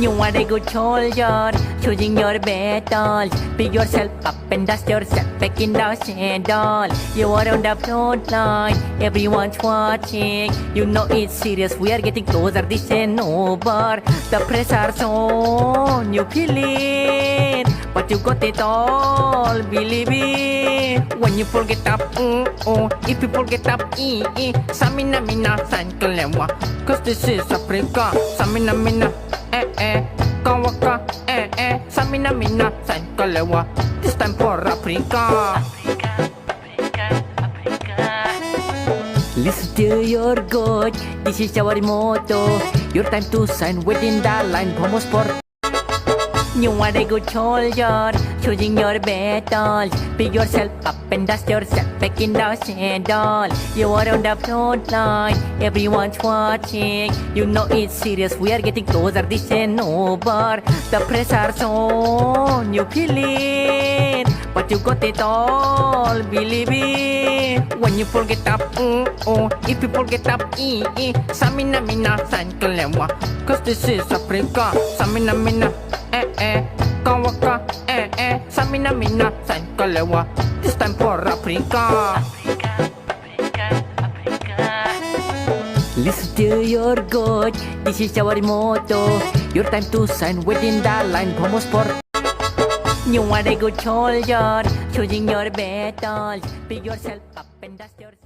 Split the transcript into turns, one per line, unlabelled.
You are a good soldier, choosing your battles. Pick yourself up and dust yourself back in the saddle. You are on the front line, everyone's watching. You know it's serious, we are getting closer, this ain't over. The pressure's on, you feel it, but you got it all, believe it. When you forget up, if you forget up, Samina mina san kalewa, cause this is Africa. Samina mina, kawaka, Samina mina san kalewa. This time for Africa. Listen to your God, this is our motto. Your time to sign within the line, vamos por. You are a good soldier, choosing your battles. Pick yourself up and dust yourself back in the saddle. You are on the front line, everyone's watching. You know it's serious, we are getting closer, this ain't over. The pressure's on, you feel it, but you got it all, believe it. When you forget up, if you forget up, Samina mina san kalewa, cause this is Africa. Samina mina, kawaka, Samina mina san kalewa. This time for Africa. Listen to your God, this is our motto. Your time to sign within the line, vamos por. You are a good soldier, choosing your battles. Pick yourself up and dust yourself.